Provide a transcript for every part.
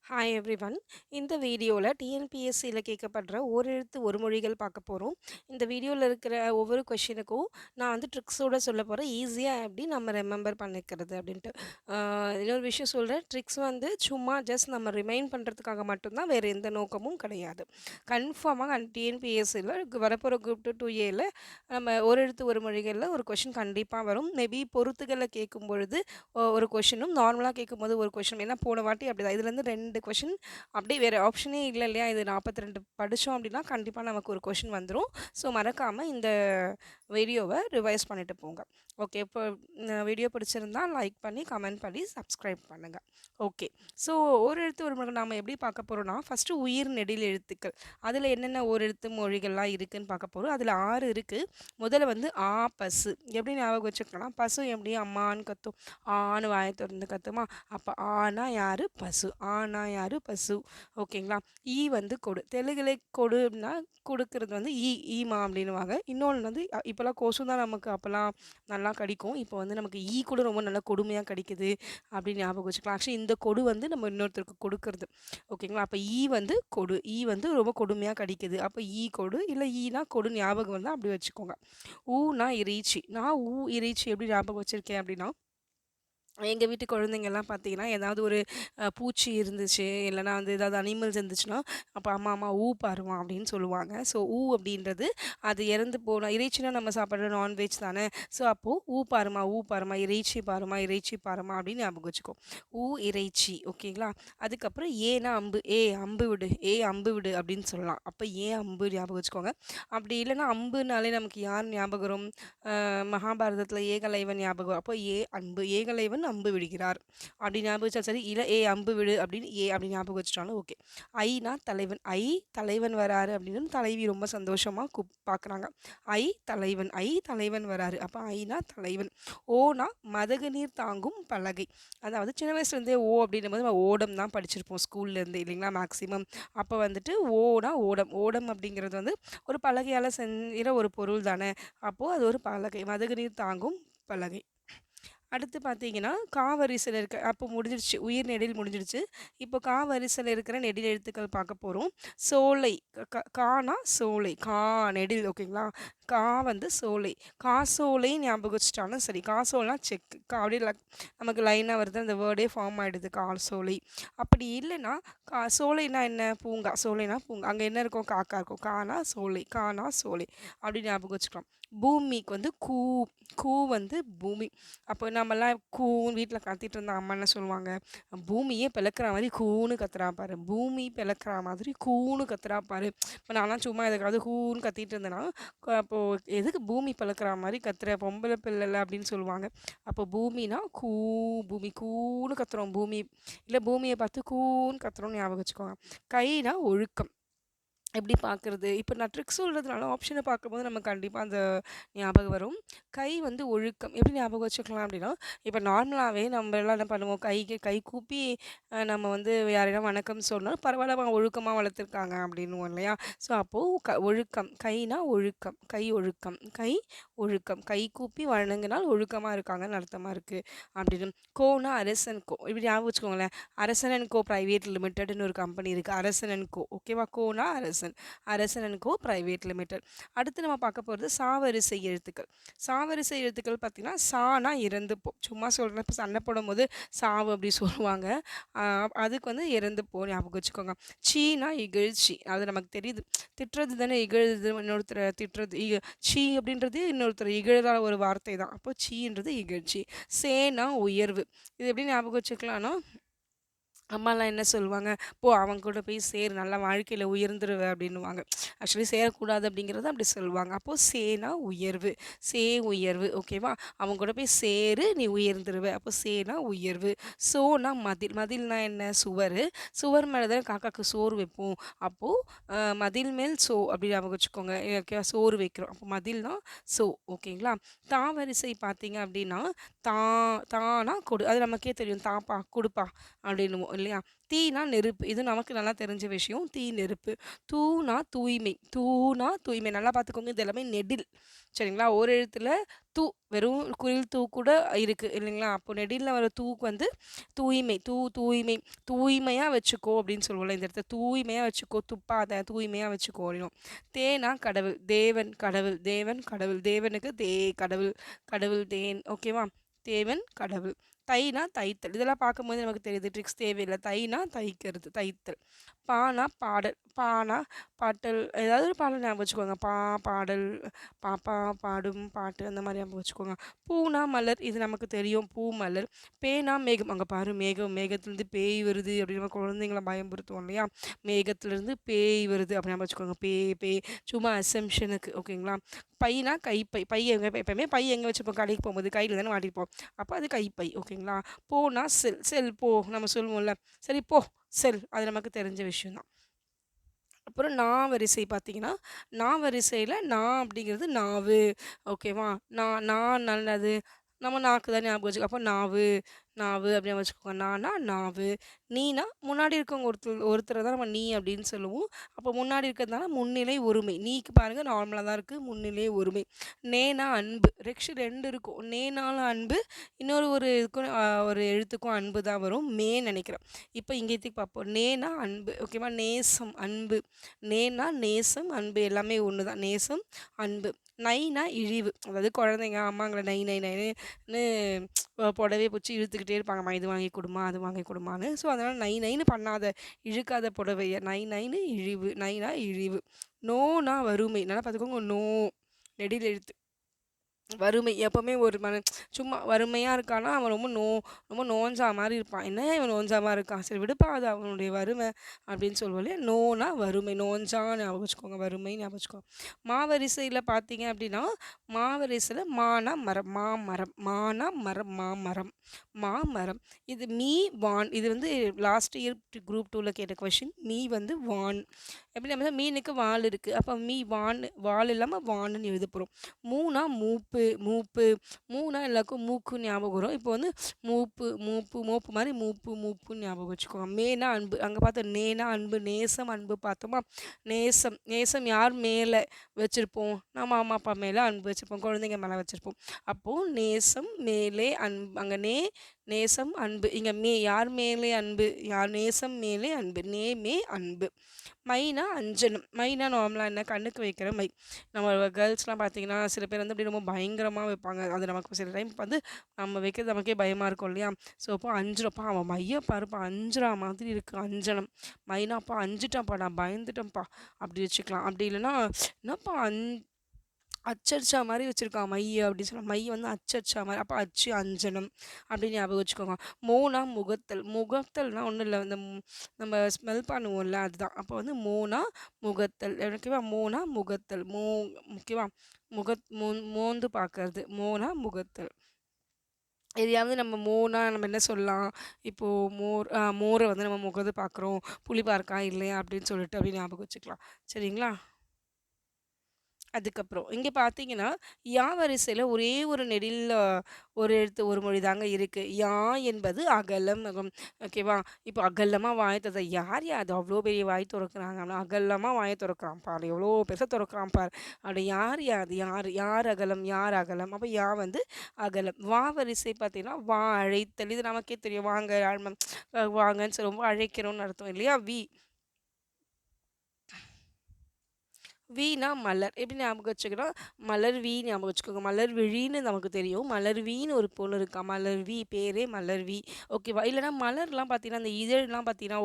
Hi everyone. இந்த வீடியோவில் டிஎன்பிஎஸ்சியில் கேட்கப்படுற ஓரெழுத்து ஒரு மொழிகள் பார்க்க போகிறோம். இந்த வீடியோவில் இருக்கிற ஒவ்வொரு கொஷினுக்கும் நான் வந்து ட்ரிக்ஸோட சொல்ல போகிறேன், ஈஸியாக எப்படி நம்ம ரிமெம்பர் பண்ணிக்கிறது அப்படின்ட்டு. இன்னொரு விஷயம் சொல்கிறேன், ட்ரிக்ஸ் வந்து சும்மா ஜஸ்ட் நம்ம ரிமைண்ட் பண்ணுறதுக்காக மட்டும்தான், வேறு எந்த நோக்கமும் கிடையாது. கன்ஃபார்மாக டிஎன்பிஎஸ்சியில் வரப்போகிற குரூப் 2 2Aல நம்ம ஓரெழுத்து ஒரு மொழிகளில் ஒரு கொஷின் கண்டிப்பாக வரும். மேபி பொறுத்துகளை கேட்கும் பொழுது ஒரு கொஷினும், நார்மலாக கேட்கும்போது ஒரு கொஷின். ஏன்னா போன வாட்டி அப்படிதான், இதுலேருந்து 2 கொஷின் அப்படியே வேறு ஆப்ஷனே இல்லை இல்லையா? இது 42 படித்தோம் அப்படின்னா கண்டிப்பாக நமக்கு ஒரு கொஷின் வந்துடும். ஸோ மறக்காமல் இந்த வீடியோவை ரிவைஸ் பண்ணிட்டு போங்க. ஓகே, இப்போ வீடியோ பிடிச்சிருந்தா லைக் பண்ணி கமெண்ட் பண்ணி சப்ஸ்கிரைப் பண்ணுங்கள். ஓகே, ஸோ ஒரு எழுத்து ஒரு மொழி நாம் எப்படி பார்க்க போகிறோம்னா, ஃபஸ்ட்டு உயிர் நெடில் எழுத்துக்கள், அதில் என்னென்ன ஒரு எழுத்து மொழிகள்லாம் இருக்குதுன்னு பார்க்க போகிறோம். அதில் 6 இருக்குது. முதல்ல வந்து ஆ பசு. எப்படி ஞாபகம் வச்சுக்கலாம்? பசு எப்படி அம்மான்னு கத்தும், ஆன்னு வாயை திறந்து கத்துமா? அப்போ ஆனா யாரு? பசு. ஆனா யாரு? பசு. ஓகேங்களா? ஈ வந்து கொடு. தெலுங்குல கொடு அப்படின்னா கொடுக்கறது வந்து ஈமா அப்படின்னுவாங்க. இன்னொன்று வந்து இப்போல்லாம் கொசு தான் நமக்கு அப்போல்லாம் நல்லா கடிக்கும். இப்போ வந்து நமக்கு ஈ கூட ரொம்ப நல்லா கொடுமையாக கடிக்குது அப்படின்னு ஞாபகம் வச்சுக்கலாம். ஆக்சுவலி இந்த கொடு வந்து நம்ம இன்னொருத்தருக்கு கொடுக்கறது. ஓகேங்களா? அப்போ ஈ வந்து கொடு. ஈ வந்து ரொம்ப கொடுமையாக கடிக்குது. அப்போ ஈ கொடு, இல்லை ஈனா கொடு ஞாபகம் வந்தால் அப்படி வச்சுக்கோங்க. ஊனா இறைச்சி. நான் இறைச்சி எப்படி ஞாபகம் வச்சுருக்கேன் அப்படின்னா, எங்கள் வீட்டு குழந்தைங்கள்லாம் பார்த்தீங்கன்னா, ஏதாவது ஒரு பூச்சி இருந்துச்சு, இல்லைனா வந்து ஏதாவது அனிமல்ஸ் இருந்துச்சுன்னா, அப்போ அம்மா ஊ பாரும்மா அப்படின்னு சொல்லுவாங்க. ஸோ அப்படின்றது அது இறந்து போன இறைச்சினா நம்ம சாப்பிட்ற நான்வெஜ் தானே. ஸோ அப்போது ஊ பாரும்மா, இறைச்சி பாரும்மா அப்படின்னு ஞாபகம் வச்சுக்கோ. இறைச்சி. ஓகேங்களா? அதுக்கப்புறம் ஏனா அம்பு. அம்பு விடு அப்படின்னு சொல்லலாம். அப்போ அம்பு ஞாபகம் வச்சுக்கோங்க. அப்படி இல்லைன்னா அம்புனாலே நமக்கு யார் ஞாபகம் வரும்? மகாபாரதத்தில் ஏகலைவன் ஞாபகம் வரும். அப்போ அன்பு. ஏகலைவன் அம்பு விடுகிறார் அப்படி ஞாபகம் வச்சா சரி, இல்லை அம்பு விடு அப்படின்னு அப்படி ஞாபகம் வச்சுட்டாலும் ஓகே. ஐனா தலைவன். தலைவன் வராரு அப்படின்னு தலைவி ரொம்ப சந்தோஷமாக பார்க்குறாங்க. தலைவன் வராரு. அப்போ ஐனா தலைவன். ஓனா மதகு நீர் தாங்கும் பலகை. அதாவது சின்ன வயசுலேருந்தே அப்படின்னும் போது நம்ம ஓடம் தான் படிச்சிருப்போம் ஸ்கூல்லேருந்து இல்லைங்களா, மேக்ஸிமம். அப்போ வந்துட்டு ஓடம் அப்படிங்கிறது வந்து ஒரு பலகையால் செஞ்சிற ஒரு பொருள் தானே. அப்போது அது ஒரு பலகை, மதகு நீர் தாங்கும் பலகை. அடுத்து பார்த்தீங்கன்னா, வரிசையில் இருக்க அப்போ முடிஞ்சிடுச்சு. உயிர் நெடில் முடிஞ்சிடுச்சு. இப்போ வரிசையில் இருக்கிற நெடில் எழுத்துக்கள் பார்க்க போகிறோம். சோலை. கானா சோலை. நெடில். ஓகேங்களா? வந்து சோலை. காசோலை ஞாபகம் வச்சுட்டாலும் சரி. காசோலைனா செக். அப்படியே நமக்கு லைனாக வருது, அந்த வேர்டே ஃபார்ம் ஆகிடுது, காசோலை. அப்படி இல்லைன்னா சோலைனா என்ன? பூங்கா. சோலைனா பூங்கா. அங்கே என்ன இருக்கும்? காக்கா இருக்கும். கானா சோலை அப்படி ஞாபகம் வச்சுக்கலாம். பூமிக்கு வந்து கூ வந்து பூமி. அப்போ நம்மலாம் கூன்னு வீட்டில் கத்திட்டு இருந்தா அம்மா என்ன சொல்லுவாங்க? பூமியே பிளக்குற மாதிரி கூன்னு கத்துறா பாரு, பூமி பிளக்குற மாதிரி கூன்னு கத்துறா பாரு. இப்போ நான்லாம் சும்மா எதுக்காவது கூன்னு கத்திட்டு இருந்தேன்னா, அப்போது எதுக்கு பூமி பிளக்குற மாதிரி கத்துற, பொம்பளை பிள்ளைல அப்படின்னு சொல்லுவாங்க. அப்போ பூமினா பூமி கூன்னு கத்துறோம் பூமி, இல்லை பூமியை பார்த்து கூன்னு கத்துறோம்னு ஞாபகம் வச்சுக்கோங்க. கைனா ஒழுக்கம். எப்படி பார்க்குறது? இப்போ நான் ட்ரிக்ஸ் சொல்கிறதுனால ஆப்ஷனை பார்க்கும்போது நமக்கு கண்டிப்பாக அந்த ஞாபகம் வரும். கை வந்து ஒழுக்கம். எப்படி ஞாபகம் வச்சுக்கலாம் அப்படின்னா, இப்போ நார்மலாகவே நம்ம எல்லாம் என்ன பண்ணுவோம்? கை கூப்பி நம்ம வந்து யாரையா வணக்கம் சொன்னால் பரவாயில்ல, ஒழுக்கமாக வளர்த்துருக்காங்க அப்படின்னுவோம் இல்லையா? ஸோ அப்போது ஒழுக்கம். கைனா ஒழுக்கம். கை கூப்பி வணங்கினால் ஒழுக்கமாக இருக்காங்கன்னு அர்த்தமாக இருக்குது அப்படின்னு. கோனா அரசன் கோ. இப்படி ஞாபகம் வச்சுக்கோங்களேன். அரசன் அண்ட் கோ பிரைவேட் லிமிடெட்னு ஒரு கம்பெனி இருக்குது, அரசன் அண்ட் கோ. ஓகேவா? கோனா அரசன் அண்ட் கோ பிரைவேட் லிமிடெட். அடுத்து நம்ம பார்க்க போகிறது சாவரிசை எழுத்துக்கள். சாவரிசை எழுத்துக்கள் பார்த்திங்கன்னா, சானா இறந்து போ. சும்மா சொல்கிறேன், இப்போ சண்டை போடும்போது சாவு அப்படி சொல்லுவாங்க. அதுக்கு வந்து இறந்து போ ஞாபகம் வச்சுக்கோங்க. சீனா இகழ்ச்சி. அது நமக்கு தெரியுது, திட்டுறது தானே இகழுது, இன்னொருத்தரை திட்டுறது. சீ அப்படின்றது இன்னொருத்தர் இகழாத ஒரு வார்த்தை தான். அப்போ சீன்றது இகழ்ச்சி. சேனா உயர்வு. இது எப்படி ஞாபகம் வச்சுக்கலாம்னா, அம்மாலாம் என்ன சொல்லுவாங்க? "போ அவன் கூட போய் சேரு, நல்லா வாழ்க்கையில உயர்ந்துருவ" அப்படின்னுவாங்க. ஆக்சுவலி சேரக்கூடாது அப்படிங்கிறத அப்படி சொல்லுவாங்க. அப்போது சேனா உயர்வு. உயர்வு. ஓகேவா? "அவன் கூட போய் சேரு, நீ உயர்ந்துருவ." அப்போ சேனா உயர்வு. சோனா மதில். மதில்னா என்ன? சுவரு. சுவர் மேலே தானே காக்காக்கு சோறு வைப்போம். அப்போது மதில் மேல் அப்படி ஞாபகம் வச்சுக்கோங்க. ஓகேவா? சோறு வைக்கிறோம். அப்போ மதில்னா ஓகேங்களா? வரிசை பார்த்தீங்க அப்படின்னா, தா தானா கொடு. அது நமக்கே தெரியும். தாப்பா, குடுப்பா அப்படின்னுவோம் இல்லையா? தீனா நெருப்பு. இது நமக்கு நல்லா தெரிஞ்ச விஷயம். தீ நெருப்பு. தூனா தூய்மை. தூனா தூய்மை. நல்லா பார்த்துக்கோங்க. இது எல்லாமே நெடில். சரிங்களா? ஒரு எழுத்துல தூ. வெறும் குரில் தூ கூட இருக்கு இல்லைங்களா? அப்போ நெடில்ல வர தூக்கு வந்து தூய்மை. தூய்மை. தூய்மையா வச்சுக்கோ அப்படின்னு சொல்லுவோம்ல. இந்த இடத்துல தூய்மையா வச்சுக்கோ. துப்பாத. தூய்மையா வச்சுக்கோ அப்படின்னும். தேனா கடவுள். தேவன் கடவுள். தேவன் கடவுள். தேவனுக்கு கடவுள். கடவுள் தேன். ஓகேவா? தேவன் கடவுள். தைனா தைத்தல். இதெல்லாம் பார்க்கும்போது நமக்கு தெரியுது. ட்ரிக்ஸ் தேவையில்ல. தைனா தைக்கிறது. தைத்தல். பானா பாடல். பானா பாட்டல். ஏதாவது ஒரு பாடல் ஞாபகம் வச்சுக்கோங்க. பாடல். பாப்பா பாடும் பாட்டு அந்த மாதிரி ஞாபகம் வச்சுக்கோங்க. பூனா மலர். இது நமக்கு தெரியும். பூ மலர். பேனா மேகம். அங்கே பாரு மேகம். மேகத்துலேருந்து பேய் வருது அப்படின்னு நம்ம குழந்தைங்கள பயன்படுத்துவோம் இல்லையா? மேகத்துலேருந்து பேய் வருது அப்படின்னு ஞாபகம் வச்சுக்கோங்க. பேய் சும்மா அசம்ஷனுக்கு. ஓகேங்களா? பைனா கைப்பை. பை எங்கே எப்பயுமே பை எங்கே வச்சுருப்போம்? கடைக்கு போகும்போது கையில் தானே மாட்டிருப்போம். அப்போ அது கைப்பை. ஓகேங்களா? போனா செல். செல் போ நம்ம சொல்லுவோம்ல. சரி போ செல். அது நமக்கு தெரிஞ்ச விஷயம் தான். அப்புறம் நா வரிசை பார்த்தீங்கன்னா, நா வரிசையில நா அப்படிங்கிறது நாவு. ஓகேவா? நல்லது. நம்ம நாக்கு தான் ஞாபகம் வச்சுக்கோ. அப்போ நாவு. நாவு அப்படின்னு வச்சுக்கோங்க. நானா நாவு. நீனா முன்னாடி இருக்கவங்க ஒருத்தர தான் நம்ம நீ அப்படின்னு சொல்லுவோம். அப்போ முன்னாடி இருக்கிறதுனால முன்னிலை ஒருமை. நீக்கு பாருங்க நார்மலா தான் இருக்கு. முன்னிலை ஒருமை. நேனா அன்பு. 2 இருக்கும். நேனாலும் அன்பு. இன்னொரு ஒரு இதுக்கும் ஒரு எழுத்துக்கும் அன்பு தான் வரும். நெனைக்கிறேன். இப்போ இங்கேத்துக்கு பார்ப்போம். நேனா அன்பு. ஓகேவா? நேசம் அன்பு. நேனா நேசம், அன்பு எல்லாமே ஒண்ணு தான். நேசம், அன்பு. நைனா இழிவு. அதாவது குழந்தைங்க அம்மாங்கள நை நை நைன்னு புடவைய பிடிச்சு இழுத்துக்கிட்டே இருப்பாங்கம்மா. இது வாங்கி கொடும்மா, அது வாங்கி கொடும்மான்னு. ஸோ அதனால நை நைன்னு பண்ணாத, இழுக்காத புடவைய. நை நைன்னு இழிவு. நைனா இழிவு. நோனா வறுமை. நல்லா பார்த்துக்கோங்க. நெடில் எழுத்து. வறுமை எப்பவுமே ஒரு சும்மா வறுமையா இருக்கான்னா அவன் ரொம்ப நோஞ்சா மாதிரி இருப்பான். என்ன இவன் நோஞ்சாம இருக்கான், சரி விடுப்பா அது அவனுடைய வறுமை அப்படின்னு சொல்லுவோம் இல்லையா? நோனா வறுமை. நோஞ்சான்னு ஞாபகம் வச்சுக்கோங்க. வறுமை ஞாபகம் வச்சுக்கோங்க. மாவரிசையில் பார்த்தீங்க அப்படின்னா, மாவரிசையில் மானா மரம். மாமரம். மானா மரம். மாமரம். மாமரம். இது வான். இது வந்து லாஸ்ட் இயர் குரூப் 2ல கேட்ட கொஷின். வந்து வான். எப்படி நம்ம மீனுக்கு வால் இருக்குது. அப்போ வால் இல்லாமல் வான்னு எழுத போகிறோம். மூப்பு. மூணா எல்லாருக்கும் மூக்கு ஞாபகம் வரும். இப்போ வந்து மோப்பு மாதிரி மூப்புன்னு ஞாபகம் வச்சுக்கோங்க. மேனா அன்பு. அங்கே பார்த்தோம். நேனா அன்பு. நேசம் அன்பு பார்த்தோமா? நேசம் யார் மேலே வச்சுருப்போம்? நம்ம அம்மா அப்பா மேலே அன்பு வச்சுருப்போம். குழந்தைங்க மேலே வச்சுருப்போம். அப்போது நேசம் மேலே அன்பு. அங்கே நேசம் அன்பு. இங்கே யார் மேலே அன்பு? நேசம் மேலே அன்பு. அன்பு. மைனா அஞ்சனம். மைனா நார்மலாக என்ன? கண்ணுக்கு வைக்கிற மை. நம்ம கேர்ள்ஸ்லாம் பார்த்தீங்கன்னா சில பேர் வந்து அப்படி ரொம்ப பயங்கரமாக வைப்பாங்க. அது நமக்கு சில டைம் வந்து நம்ம வைக்கிறது நமக்கே பயமாக இருக்கும் இல்லையா? ஸோ அப்போ அஞ்சிரப்பா அவன் மைய பாருப்பா அஞ்சுரா மாதிரி இருக்குது அஞ்சனம். மைனாப்பா அஞ்சிட்டான்ப்பா நான் பயந்துட்டேன்ப்பா அப்படி வச்சுக்கலாம். அப்படி இல்லைன்னா என்னப்பா அச்சடிச்சா மாதிரி வச்சுருக்கான் மை அப்படின்னு சொல்லலாம். மை வந்து அச்சடிச்சா மாதிரி. அப்போ அச்சு அஞ்சனம் அப்படின்னு ஞாபகம் வச்சுக்கோங்க. மோனா முகத்தல். முகத்தல்னா ஒன்றும் இல்லை. நம்ம ஸ்மெல் பண்ணுவோம்ல அதுதான். அப்போ வந்து மோனா முகத்தல். ஓகேவா? மோனா முகத்தல். ஓகேவா? மோந்து பார்க்கறது. மோனா முகத்தல். எதையாவது நம்ம நம்ம என்ன சொல்லலாம்? இப்போது மோரை வந்து நம்ம முகந்து பார்க்குறோம். புளி பார்க்கா இல்லையா அப்படின்னு சொல்லிட்டு அப்படி ஞாபகம் வச்சுக்கலாம். சரிங்களா? அதுக்கப்புறம் இங்கே பார்த்தீங்கன்னா, யா வரிசையில் ஒரே ஒரு நெடில்ல ஒரு எழுத்து ஒரு மொழி தாங்க இருக்குது. யா என்பது அகலம். ஓகேவா? இப்போ அகலமாக வாய திறந்த யார் அது அவ்வளோ பெரிய வாய் திறக்கிறாங்க? அகலமாக வாய திறக்கிறான் பாரு. எவ்வளோ பெருசாக திறக்கிறான் பாரு. அப்படி அது யார் அகலம்? யார் அகலம்? அப்போ யா வந்து அகலம். வா வரிசை பார்த்தீங்கன்னா, வா அழைத்தல். இது நமக்கே தெரியும். வாங்க வாங்கன்னு சொல்லுவோம். அழைக்கிறோம்னு அர்த்தம் இல்லையா? வீணா மலர். எப்படி ஞாபகம் வச்சுக்கணும்? மலர்வி ஞாபகம் வச்சுக்கோங்க. மலர்விழின்னு நமக்கு தெரியும். மலர்வின்னு ஒரு பொண்ணு இருக்கா. மலர்வி பேரே மலர்வி. ஓகேவா? இல்லைனா மலர்லாம் பார்த்தீங்கன்னா, அந்த இதழ்லாம் பார்த்தீங்கன்னா,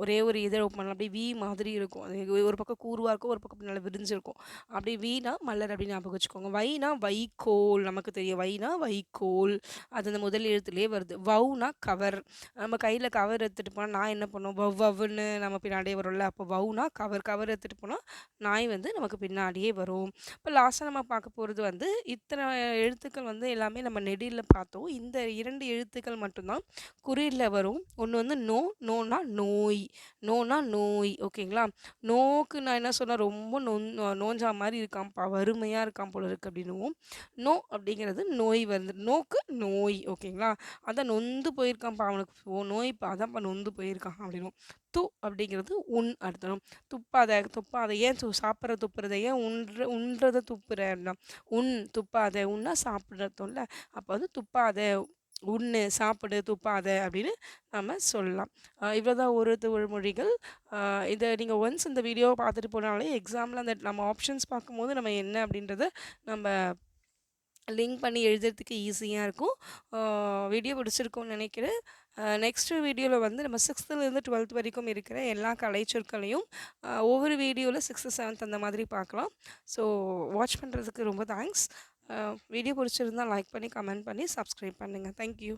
ஒரே ஒரு இதழ் ஓப்பன் பண்ணலாம். அப்படியே மாதிரி இருக்கும். அது ஒரு பக்கம் கூர்வா இருக்கும். ஒரு பக்கம் நல்லா விரிஞ்சிருக்கும். அப்படி வீணா மலர் அப்படின்னு ஞாபகம் வச்சுக்கோங்க. வைனா வைக்கோல். நமக்கு தெரியும். வைனா வைக்கோல். அது அந்த முதல் எழுத்துலேயே வருது. வவுனா கவர். நம்ம கையில் கவர் எடுத்துகிட்டு போனால் நான் என்ன பண்ணுவோம்? வவ்வுன்னு நம்ம பின்னாடியே வரும்ல. அப்போ வவுனா கவர். கவர் எடுத்துகிட்டு போனால் நாய் வந்து வந்து நமக்கு பின்னாடியே வரும். இப்போ லாஸ்ட்டா நம்ம பார்க்க போறது வந்து இத்தனை எழுத்துக்கள் வந்து எல்லாமே நம்ம நெடில்ல பார்த்தோம். இந்த 2 எழுத்துக்கள் மட்டும் தான் குறில்ல வரும். ஒண்ணு வந்து நோ, நோனா நோய். நோனா நோய். ஓகேங்களா? நோக்கு நான் என்ன சொன்னேன், ரொம்ப நோஞ்சா மாரி இருக்கான்ப்பா, வறுமையா இருக்கான் போல இருக்கு அப்படின்னுவோம். நோ அப்படிங்கிறது நோய் வருது. நோக்கு நோய். ஓகேங்களா? அதான் நொந்து போயிருக்கான்ப்பா அவனுக்கு. ஓ நோய்ப்பா அதான்ப்பா நொந்து போயிருக்கான் அப்படின்னுவோம். து அப்படிங்கிறது உன் அர்த்தம். துப்பாத, துப்பாத ஏன் சாப்பிட்ற துப்புறத ஏன் உண்றத துப்புற அப்படின்னா, உன் துப்பாத உன்னா சாப்பிட்ற அர்த்தம்ல. அப்போ வந்து துப்பாத, உண்ணு, சாப்பிடு, துப்பாத அப்படின்னு நம்ம சொல்லலாம். இவ்வளோதான் ஒரு மொழிகள். இத நீங்க ஒன்ஸ் இந்த வீடியோவ பார்த்துட்டு போனாலே எக்ஸாம்ல அந்த நம்ம ஆப்ஷன்ஸ் பார்க்கும்போது நம்ம என்ன அப்படின்றத நம்ம லிங்க் பண்ணி எழுதுறதுக்கு ஈஸியா இருக்கும். வீடியோ பிடிச்சிருக்கும்னு நினைக்கிறேன். நெக்ஸ்ட் வீடியோல வந்து நம்ம 6த்துலேருந்து 12த் வரைக்கும் இருக்கிற எல்லா கலைச்சொற்களையும் ஒவ்வொரு வீடியோல 6த், 7த் அந்த மாதிரி பார்க்கலாம். ஸோ வாட்ச் பண்ணுறதுக்கு ரொம்ப தேங்க்ஸ். வீடியோ பிடிச்சிருந்தா லைக் பண்ணி, கமெண்ட் பண்ணி, சப்ஸ்கிரைப் பண்ணுங்க. Thank you.